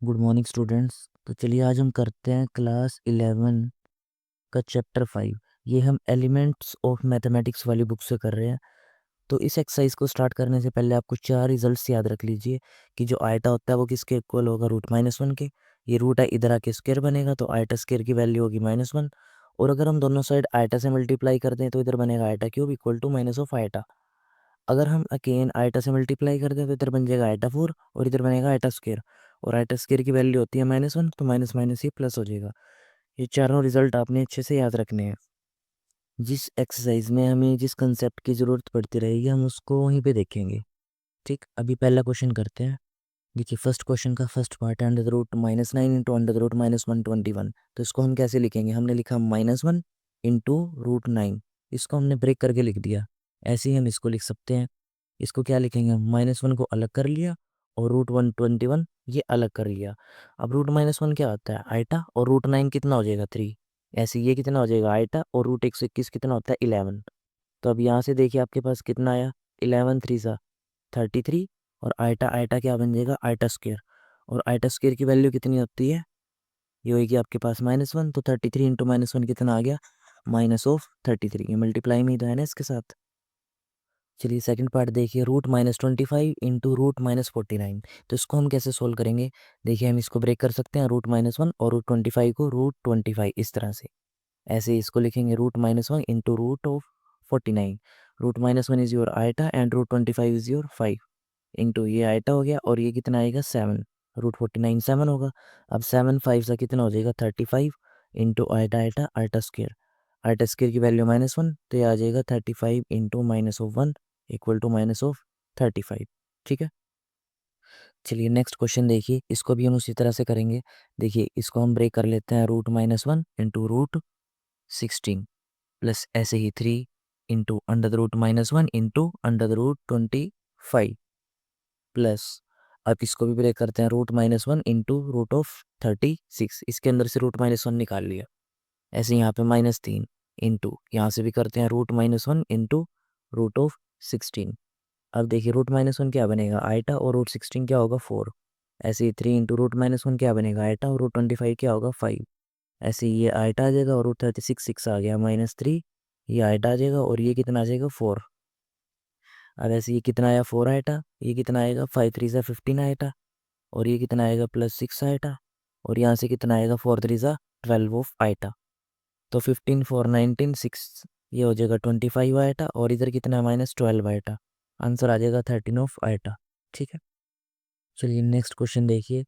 Good morning students. तो चलिए आज हम करते हैं क्लास 11 का चैप्टर 5। ये हम एलिमेंट्स ऑफ मैथमेटिक्स वाली बुक से कर रहे हैं। तो इस एक्सरसाइज को स्टार्ट करने से पहले आपको चार रिजल्ट्स याद रख लीजिए कि जो आयटा होता है वो किसके इक्वल होगा, रूट -1 के। ये रूट है, इधर आके स्क्वायर बनेगा तो आयटा स्क्वायर की वैल्यू होगी -1। और अगर हम दोनों साइड आयटा से मल्टीप्लाई कर दें तो इधर बनेगा iota cube equal to minus of iota. अगर हम अगेन आयटा से मल्टीप्लाई कर दें तो इधर बन जाएगा आयटा 4 और इधर बनेगा आयटा स्क्वायर। और आयटा स्क्वायर की वैल्यू होती है -1, तो माइनस माइनस ही प्लस हो जाएगा। ये चारों रिजल्ट आपने अच्छे से याद रखने हैं। जिस एक्सरसाइज में हमें जिस कंसेप्ट की ज़रूरत पड़ती रहेगी हम उसको वहीं पे देखेंगे। ठीक, अभी पहला क्वेश्चन करते हैं। देखिए फर्स्ट क्वेश्चन का फर्स्ट पार्ट है under the root -9 into under the root -121। तो इसको हम कैसे लिखेंगे, हमने लिखा -1 इंटू रूट 9। इसको हमने ब्रेक करके लिख दिया। ऐसे ही हम इसको लिख सकते हैं। इसको क्या लिखेंगे, -1 को अलग कर लिया और रूट 121 ये अलग कर लिया। अब रूट -1 क्या होता है, आयटा, और रूट 9 कितना हो जाएगा 3। ऐसे ये कितना हो जाएगा आयटा, और रूट 121 कितना होता है 11। तो अब यहाँ से देखिए आपके पास कितना आया, 11 3 सा 33। और आयटा आयटा क्या बन जाएगा, आयटा स्क्वायर। और आयटा स्क्वायर की वैल्यू कितनी होती है, ये होगी आपके पास -1। तो 33 इंटू -1 कितना आ गया, -33। ये मल्टीप्लाई में ही तो है ना इसके साथ। चलिए सेकंड पार्ट देखिए, रूट -25 इंटू रूट-49। तो इसको हम कैसे सोल्व करेंगे, देखिए हम इसको ब्रेक कर सकते हैं, रूट-1 और रूट 25 को रूट 25 इस तरह से। ऐसे ही इसको लिखेंगे root into root. Root is your iota and root 25 is your 5 into ये आयटा हो गया और ये कितना आएगा 7। रूट 49 7 होगा। अब 7 5 सा कितना हो जाएगा 35 into eta eta eta square. Eta square की वैल्यू -1, तो ये आ जाएगा 35 इंटू -1 इक्वल टू -35। ठीक है। चलिए नेक्स्ट क्वेश्चन देखिए, इसको भी हम उसी तरह से करेंगे। देखिए इसको हम ब्रेक कर लेते हैं, रूट-1 इंटू रूट 16 प्लस ऐसे ही 3 into under the root into under the root 25 plus, अब इसको भी ब्रेक करते हैं, रूट-1 इंटू रूट-36। इसके अंदर से रूट-1 निकाल लिया। ऐसे यहाँ पे -3 इंटू यहाँ से भी करते हैं रूट-1 इंटू रूट-16। अब देखिए रूट-1 क्या बनेगा आयटा, और रूट-16 क्या होगा 4। ऐसे ही 3 इंटू रूट-1 क्या बनेगा आयटा, और रूट-25 क्या होगा 5। ऐसे ही ये आयटा आ जाएगा और रूट-36 6 आ गया -3। ये आयटा आ जाएगा और ये कितना आ जाएगा 4। अब ऐसे ये कितना आया 4 आयटा, ये कितना आएगा 5 3 सा 15 आयटा, और ये कितना आएगा +6 आयटा, और यहाँ से कितना आएगा 4 3 सा 12 ऑफ आयटा। तो 15 4 19 6, ये हो जाएगा 25 आयटा, और इधर कितना -12 आयटा। आंसर आ जाएगा 13 ऑफ आयटा। ठीक है। चलिए नेक्स्ट क्वेश्चन देखिए,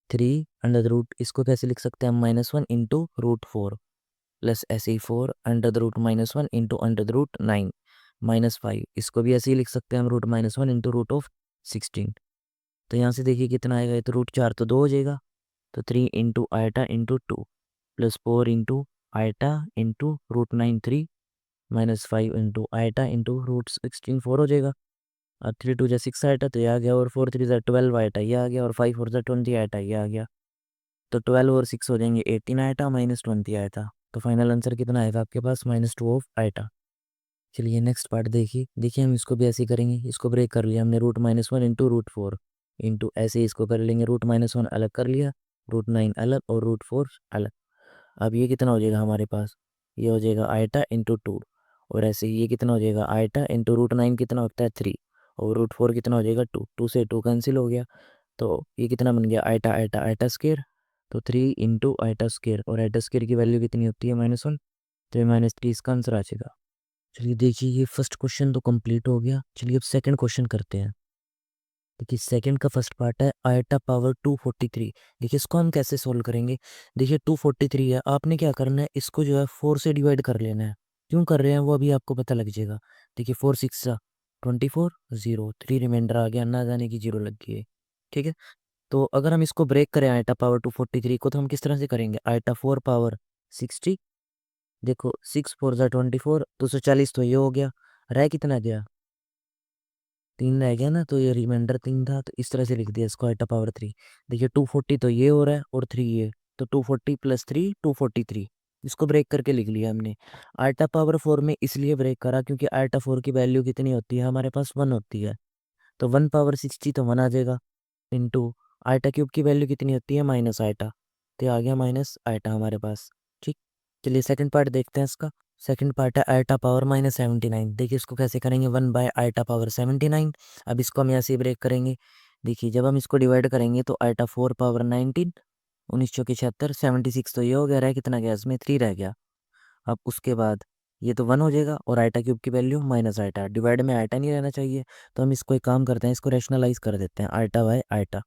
3 अंडर द रूट, इसको कैसे लिख सकते हैं हम, -1 इंटू रूट 4 प्लस ऐसे ही 4 under the root into under the root 9 -5। इसको भी ऐसे ही लिख सकते हैं हम, रूट-1 इंटू रूट-16। तो यहाँ से देखिए कितना आएगा, ये तो रूट 4 तो 2 हो जाएगा, तो 3 into iota into 2 plus 4 into iota into root 9 3 -5 into iota into root 16 4 हो जाएगा। और 3 2 जा 6 आयटा तो ये आ गया, और 4 3 जा 12 आयटा ये आ गया, और 5 4 जा 20 आयटा ये आ गया। तो 12 और 6 हो जाएंगे 18 आयटा -20 आयटा। तो फाइनल आंसर कितना आएगा आपके पास, -2 ऑफ आयटा। चलिए नेक्स्ट पार्ट देखिए, देखिए हम इसको भी ऐसे ही करेंगे। इसको ब्रेक कर लिया हमने, रूट-1 इंटू रूट 4 इंटू ऐसे ही इसको कर लेंगे, रूट-1 अलग कर लिया, रूट 9 अलग और रूट 4 अलग। अब ये कितना हो जाएगा हमारे पास, ये हो जाएगा आयटा इंटू 2, और ऐसे ही ये कितना हो जाएगा आयटा इंटू रूट 9 कितना होता है 3, और रूट 4 कितना हो जाएगा 2। 2 से 2 कैंसिल हो गया, तो ये कितना बन गया आयटा आयटा आयटा स्क्वायर। तो 3 इंटू आयटा स्क्वायर, और आयटा स्क्वायर की वैल्यू कितनी होती है -1, तो ये -3 इसका आंसर आ जाएगा। चलिए देखिए ये फर्स्ट क्वेश्चन तो कंप्लीट हो गया। चलिए अब सेकंड क्वेश्चन करते हैं। देखिए सेकंड का फर्स्ट पार्ट है आयटा पावर 243। देखिए इसको हम कैसे सोल्व करेंगे, देखिए 243 है, आपने क्या करना है, इसको जो है 4 से डिवाइड कर लेना है। क्यों कर रहे हैं वो अभी आपको पता लग जाएगा। देखिए 4 6 सा 24, 0 3 रिमाइंडर आ गया, ना जाने की 0 लग गई है। ठीक है। तो अगर हम इसको ब्रेक करें आयटा पावर 243 को, तो हम किस तरह से करेंगे, आयटा 4 पावर 60। देखो 6 4 ज़ा 24, 240 तो ये हो गया, रह कितना गया 3 रह गया ना, तो ये रिमाइंडर 3 था, तो इस तरह से लिख दिया इसको आयटा पावर 3। देखिए 240 तो ये हो रहा है और 3 ये, तो 240 प्लस 3 243। इसको ब्रेक करके लिख लिया हमने। आयटा पावर 4 में इसलिए ब्रेक करा क्योंकि आयटा 4 की वैल्यू कितनी होती है हमारे पास 1 होती है, तो 1 पावर 60 तो 1 आ जाएगा इंटू आइटा क्यूब की वैल्यू कितनी होती है माइनस आइटा, तो ये आ गया माइनस आइटा हमारे पास। ठीक, चलिए सेकंड पार्ट देखते हैं इसका। सेकंड पार्ट है आइटा पावर -79। देखिए इसको कैसे करेंगे, 1/आइटा पावर 79। अब इसको हम यहाँ से ब्रेक करेंगे। देखिए जब हम इसको डिवाइड करेंगे तो आइटा 4 पावर 19, 19 चौके 76, 76 तो ये हो गया, रहा कितना गया इसमें 3 रह गया। अब उसके बाद ये तो 1 हो जाएगा और आइटा क्यूब की वैल्यू माइनस आइटा, डिवाइड में आइटा नहीं रहना चाहिए, तो हम इसको एक काम करते हैं, इसको रैशनलाइज कर देते हैं, आइटा बाय आइटा।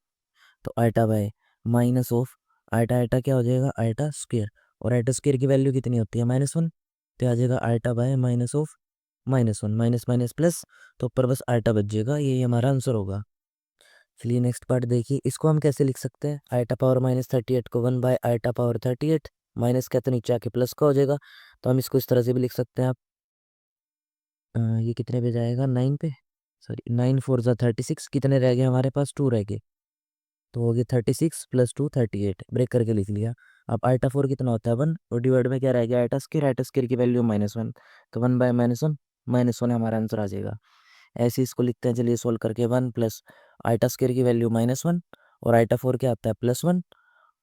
तो iota by minus of iota, iota क्या हो जाएगा आइटा स्क्वेयर, और आइटा स्क्वेयर की वैल्यू कितनी होती है -1, तो आ जाएगा iota by minus of -1, minus minus plus, तो ऊपर बस आइटा बच जाएगा, ये हमारा आंसर होगा। चलिए नेक्स्ट पार्ट देखिए, इसको हम कैसे लिख सकते हैं, आइटा पावर -38 को 1/आइटा पावर 38, माइनस क्या तो नीचे आके प्लस का हो जाएगा, तो हम इसको इस तरह से भी लिख सकते हैं आप। ये कितने पे जाएगा 9 पे, सॉरी 9 4 ज़ा 36, कितने रह गए हमारे पास 2 रह गए, तो हो गया 36 + 2 38, ब्रेक करके लिख लिया। अब आइटा 4 कितना होता है 1, और डिवाइड में क्या रह गया आइटा स्क्वायर, आइटा स्क्वायर की वैल्यू -1, तो 1/-1 -1 हमारा आंसर आ जाएगा। ऐसे इसको लिखते हैं, चलिए सोल्व करके 1 प्लस आइटा स्क्वायर की वैल्यू -1, और आइटा 4 क्या आता है +1,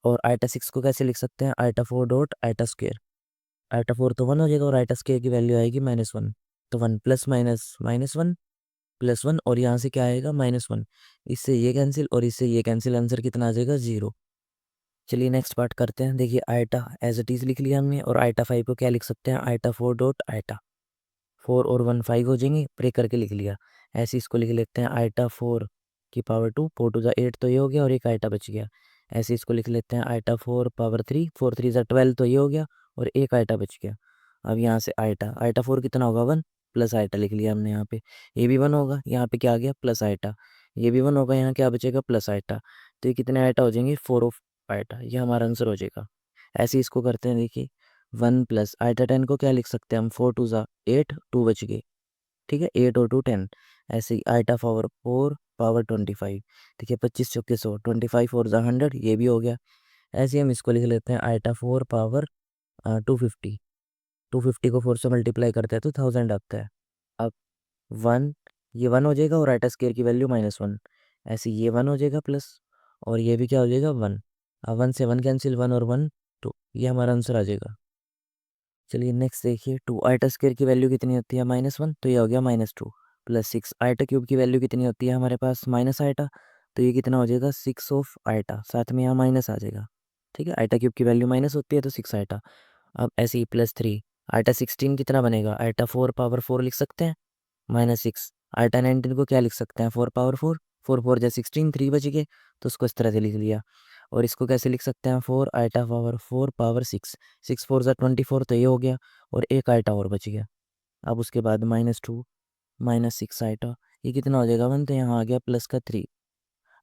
और आइटा 6 को कैसे लिख सकते हैं, iota 4 dot iota square, iota 4 तो 1 हो जाएगा और आइटा स्क्वायर की वैल्यू आएगी -1, तो 1 प्लस माइनस -1 +1, और यहाँ से क्या आएगा -1, इससे ये कैंसिल और इससे ये कैंसिल, आंसर कितना आ जाएगा 0। चलिए नेक्स्ट पार्ट करते हैं। देखिए आइटा एज इट इज़ लिख लिया हमने, और आइटा 5 को क्या लिख सकते हैं, आइटा 4 डॉट आइटा, 4 और 1 5 हो जाएंगे, ब्रेक करके लिख लिया। ऐसे इसको लिख लेते हैं आइटा 4 की पावर 2, 4 2 ज़ा 8 तो ये हो गया, और एक आइटा बच गया। ऐसे इसको लिख लेते हैं आइटा 4 पावर 3, 4 3 ज़ा 12 तो ये हो गया, और एक आइटा बच गया। अब यहाँ से आइटा आइटा 4 कितना होगा 1, प्लस आइटा लिख लिया हमने यहाँ पे, ये भी 1 होगा, यहाँ पे क्या आ गया प्लस आइटा, ये भी 1 होगा, यहाँ क्या बचेगा प्लस आइटा, तो ये कितने आइटा हो जाएंगे 4 ऑफ आइटा, ये हमारा आंसर हो जाएगा। ऐसे इसको करते हैं, देखिए 1 प्लस आइटा 10 को क्या लिख सकते हैं हम, 4 2 ज़ा 8, 2 बच गए, ठीक है 8 और 2 10। ऐसे ही आइटा पावर 4 पावर 25, देखिए 25 चौके 100, 25 और 100, ये भी हो गया। ऐसे ही हम इसको लिख लेते हैं आइटा 4 पावर 250, 250 को 4 से मल्टीप्लाई करते हैं तो 1000 आता है। अब 1, ये 1 हो जाएगा और आइटा स्क्वायर की वैल्यू -1, ऐसे ये 1 हो जाएगा प्लस, और ये भी क्या हो जाएगा 1। अब 1 से 1 कैंसिल, 1 और 1 2, ये हमारा आंसर आ जाएगा। चलिए नेक्स्ट देखिए, 2 आइटा स्क्वायर की वैल्यू कितनी होती है -1, तो ये हो गया -2, प्लस 6 आइटा क्यूब की वैल्यू कितनी होती है हमारे पास माइनस आइटा, तो ये कितना हो जाएगा 6 ऑफ आइटा, साथ में यहाँ माइनस आ जाएगा। ठीक है, आइटा क्यूब की वैल्यू माइनस होती है तो 6 आइटा। अब ऐसे ही +3 आइटा 16 कितना बनेगा, आइटा 4 पावर 4 लिख सकते हैं, -6 आइटा 19 को क्या लिख सकते हैं 4 पावर 4, 4 4 जा 16, 3 बच गए, तो उसको इस तरह से लिख लिया। और इसको कैसे लिख सकते हैं 4 आइटा पावर 4 पावर 6, 6 4 ज़ा 24 तो ये हो गया, और एक आइटा और बच गया। अब उसके बाद -2 -6 आइटा, ये कितना हो जाएगा 1, तो यहाँ आ गया प्लस का 3।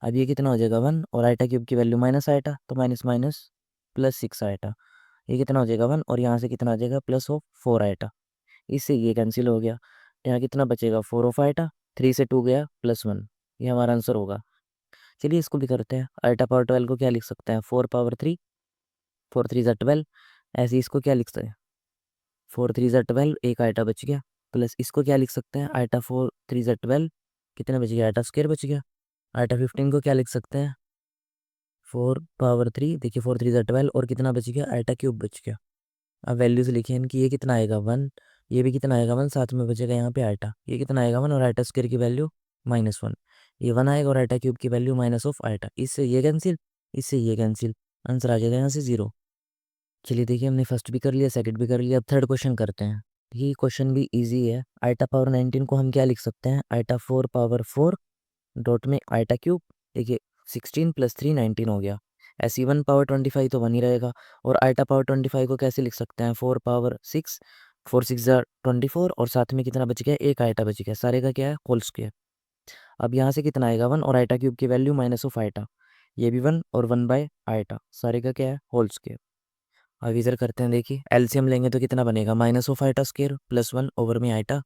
अब ये कितना हो जाएगा 1, और आइटा क्यूब की वैल्यू माइनस आइटा, तो माइनस माइनस प्लस 6 आइटा, ये कितना हो जाएगा 1, और यहाँ से कितना आ जाएगा प्लस ऑफ 4 आइटा, इससे ये कैंसिल हो गया। यहाँ कितना बचेगा 4 ऑफ आइटा, 3 से 2 गया +1, ये हमारा आंसर होगा। चलिए इसको भी करते हैं, आइटा पावर 12 को क्या लिख सकते हैं 4 पावर 3, 4 3 ज़ा 12, ऐसे इसको क्या लिख सकते हैं 4 3 ज़ा 12, एक आइटा बच गया, प्लस इसको क्या लिख सकते हैं आइटा 4 3 ज़ा 12, कितना बच गया आइटा स्क्वायर बच गया। आइटा 15 को क्या लिख सकते हैं 4 पावर 3, देखिए 4 3 ज़ा 12, और कितना बच गया आइटा क्यूब बच गया। अब वैल्यूज लिखे इनकी, ये कितना आएगा 1, ये भी कितना आएगा 1, साथ में बचेगा यहाँ पे आइटा, ये कितना आएगा 1, और आइटा स्क्वायर की वैल्यू -1, ये 1 आएगा, और आइटा क्यूब की वैल्यू माइनस ऑफ आइटा, इससे ये कैंसिल, इससे ये कैंसिल, आंसर आ जाएगा यहाँ से 0। चलिए देखिए हमने फर्स्ट भी कर लिया, सेकंड भी कर लिया, अब थर्ड क्वेश्चन करते हैं। ये क्वेश्चन भी इजी है। आइटा पावर 19 को हम क्या लिख सकते हैं, आइटा 4 पावर 4 डॉट में आइटा क्यूब, देखिए 16 + 3 19 हो गया। ऐसे 1 पावर 25 तो 1 ही रहेगा, और आइटा पावर 25 को कैसे लिख सकते हैं 4 पावर 6, 4 6 ज़ा 24, और साथ में कितना बच गया एक आइटा बच गया, सारे का क्या है होल स्क्वायर। अब यहाँ से कितना आएगा 1, और आइटा क्यूब की वैल्यू माइनस ऑफ आइटा, ये भी 1 और 1/आइटा, सारे का क्या है होल स्क्वायर। अब इधर करते हैं, देखिए एलसीएम लेंगे तो कितना बनेगा minus of iota square plus 1 over में आइटा,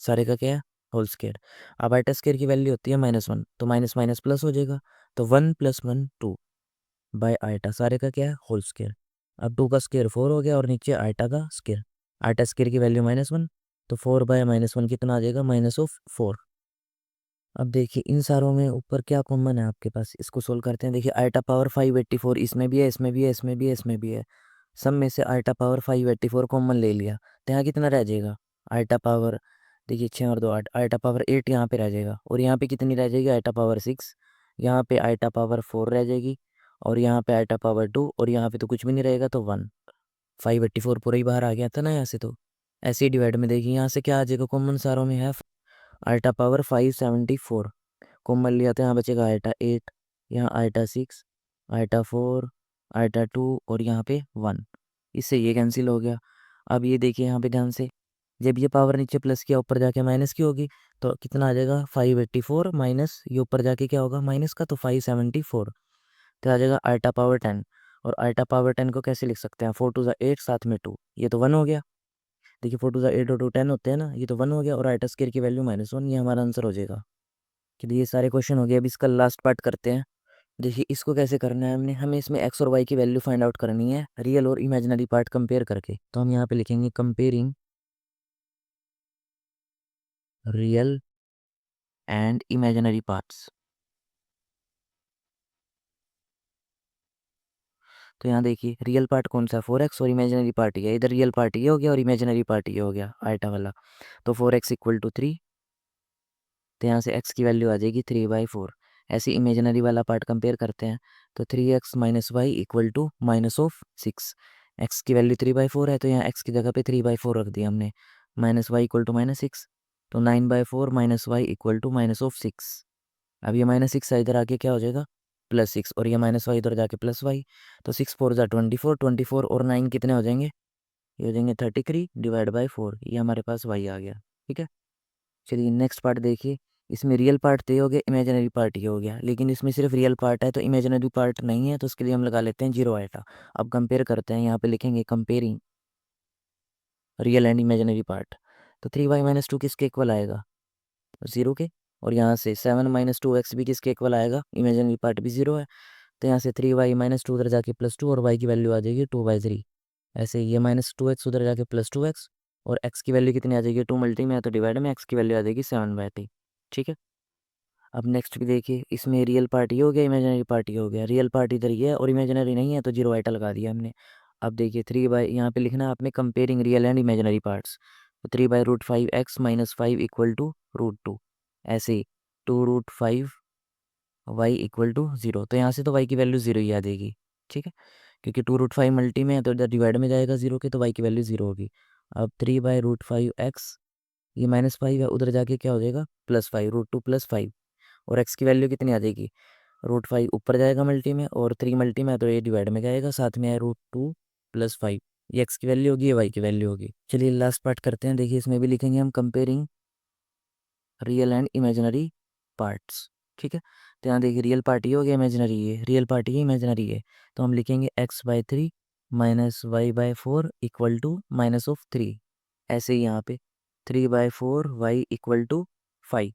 सारे का क्या है होल स्क्वायर। अब आइटा स्क्वायर की वैल्यू होती है -1, तो माइनस माइनस प्लस हो जाएगा, तो 1 + 1 2/आइटा, सारे का क्या है होल स्क्वायर। अब 2 का स्क्वायर 4 हो गया, और नीचे आइटा का स्क्वायर, आइटा स्क्वायर की वैल्यू -1, तो 4/-1 कितना आ जाएगा -4। अब देखिए इन सारों में ऊपर क्या कॉमन है आपके पास, इसको सोल्व करते हैं। देखिए आइटा पावर 584 इसमें भी है, इसमें भी है, इसमें भी है, इसमें भी है। सब में से आइटा पावर 584 कॉमन ले लिया तो यहाँ कितना रह जाएगा, आइटा पावर, देखिए 6 और 2 8, आइटा पावर 8 यहाँ पे रह जाएगा। और यहाँ पे कितनी रह जाएगी, आइटा पावर 6। यहाँ पे आइटा पावर 4 रह जाएगी। और यहाँ पे आइटा पावर 2, और यहाँ पे तो कुछ भी नहीं रहेगा तो 1। 584 पूरा ही बाहर आ गया था ना यहाँ से। तो ऐसे ही डिवाइड में देखिए यहाँ से क्या आ जाएगा, कॉमन सारों में है आइटा पावर 574 कॉमन लिया तो यहाँ बचेगा आइटा 8, यहाँ आइटा 6, आइटा 4, आइटा 2 और यहाँ पे 1। इससे ये कैंसिल हो गया। अब ये देखिए यहाँ पे ध्यान से, जब ये पावर नीचे प्लस किया ऊपर जाके माइनस की होगी तो कितना आ जाएगा 584 माइनस ये ऊपर जाके क्या होगा माइनस का, तो 574। तो आ जाएगा आइटा पावर 10। और आइटा पावर 10 को कैसे लिख सकते हैं, 4 टू ज़ा 8 साथ में 2, ये तो 1 हो गया। देखिए 4 टू ज़ा 8 और 2 10 होते हैं ना, ये तो 1 हो गया। और आइटा स्क्वायर की वैल्यू -1, ये हमारा आंसर हो जाएगा। चलिए ये सारे क्वेश्चन हो गए। अब इसका लास्ट पार्ट करते हैं। देखिए इसको कैसे करना है, हमें इसमें एक्स और वाई की वैल्यू फाइंड आउट करनी है रियल और इमेजिनरी पार्ट कंपेयर करके। तो हम यहाँ पे लिखेंगे comparing real and imaginary parts. तो यहाँ देखिए रियल पार्ट कौन सा है 4x, और इमेजिनरी पार्ट ये, इधर रियल पार्ट ये हो गया और इमेजिनरी पार्ट ये हो गया आइटा वाला। तो 4x इक्वल टू 3, तो यहाँ से x की वैल्यू आ जाएगी 3/4। ऐसे इमेजिनरी वाला पार्ट कंपेयर करते हैं। तो 3x minus y equal to -6। x की वैल्यू 3/4 है तो यहाँ x की जगह पे 3/4 रख दिया हमने, माइनस वाई इक्वल टू -6। तो 9/4 माइनस वाई इक्वल टू -6। अब ये -6 इधर आके क्या हो जाएगा +6, और ये माइनस वाई इधर जाके प्लस वाई। तो 6 4 ज़ा 24, 24 और 9 कितने हो जाएंगे, ये हो जाएंगे 33 डिवाइड बाई 4। ये हमारे पास वाई आ गया। ठीक है, चलिए नेक्स्ट पार्ट देखिए। इसमें रियल पार्ट तो ये हो गया, इमेजिनरी पार्ट ये हो गया, लेकिन इसमें सिर्फ रियल पार्ट है तो इमेजिनरी पार्ट नहीं है, तो उसके लिए हम लगा लेते हैं 0 आइटा। अब कंपेयर करते हैं, यहाँ पे लिखेंगे comparing real and imaginary part. तो 3y - 2 किसके इक्वल आएगा, 0 के। और यहाँ से 7 - 2x भी किसके इक्वल आएगा, इमेजिनरी पार्ट भी 0 है। तो यहाँ से 3y - 2 उधर जाके +2, और y की वैल्यू आ जाएगी 2/3। ऐसे ये -2x उधर जाके +2x, और x की वैल्यू कितनी आ जाएगी, 2 मल्टी में है तो डिवाइड में x की वैल्यू आ जाएगी 7/3। ठीक है, अब नेक्स्ट भी देखिए। इसमें रियल पार्ट ये हो गया, इमेजिनरी पार्ट ये हो गया। रियल पार्ट इधर ये है और इमेजिनरी नहीं है तो 0 आइटा लगा दिया हमने। अब देखिए 3 यहाँ पे लिखना है आपने comparing real and imaginary parts. तो 3/√5x - 5 इक्वल टू √2। ऐसे ही 2√5 y इक्वल टू 0। तो यहाँ से तो y की वैल्यू 0 ही आ जाएगी। ठीक है, क्योंकि 2√5 मल्टी में है तो इधर डिवाइड में जाएगा 0 के, तो y की वैल्यू 0 होगी। अब 3/√5x, ये -5 है उधर जाके क्या हो जाएगा +5, √2 +5। और x की वैल्यू कितनी आ जाएगी, √5 ऊपर जाएगा मल्टी में, और 3 मल्टी में है तो ये डिवाइड में जाएगा, साथ में है √2 +5। ये x की वैल्यू होगी, ये y की वैल्यू होगी। चलिए लास्ट पार्ट करते हैं। देखिए इसमें भी लिखेंगे हम comparing real and imaginary parts. ठीक है, तो यहाँ देखिए रियल पार्ट ये हो गया, इमेजिनरी ये, रियल पार्ट ये, इमेजिनरी ये। तो हम लिखेंगे x/3 - y/4 इक्वल टू -3। ऐसे ही यहाँ पे 3/4 y इक्वल टू 5।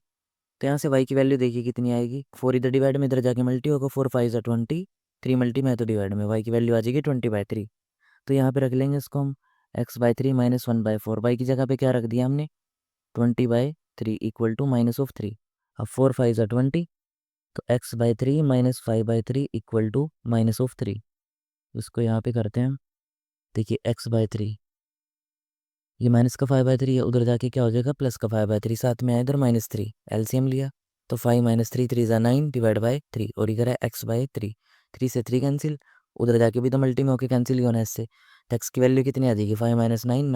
तो यहाँ से y की वैल्यू देखिए कितनी आएगी, 4 इधर डिवाइड में इधर जाके मल्टी होगा, 4 5 ज़ा 20, 3 मल्टी में है तो डिवाइड में, y की वैल्यू आ जाएगी 20/3। तो यहाँ पे रख लेंगे इसको हम x/3 - 1/4। y की जगह पे क्या रख दिया हमने 20/3 इक्वल टू -3। अब 4 5 ज़ा 20, तो x/3 - 5/3 इक्वल टू -3। इसको यहाँ पे करते हैं। देखिए x/3, ये माइनस का 5/3 है, उधर जाके क्या हो जाएगा प्लस का 5/3, साथ में है इधर -3, एलसीएम लिया तो 5 - 3 3 ज़ा 9 डिवाइड बाई 3, और इधर है x/3। 3 से 3 कैंसिल, उधर जाके भी तो मल्टी में होके कैंसिल ही होना है इससे। तो x की वैल्यू कितनी आ जाएगी 5 - 9 -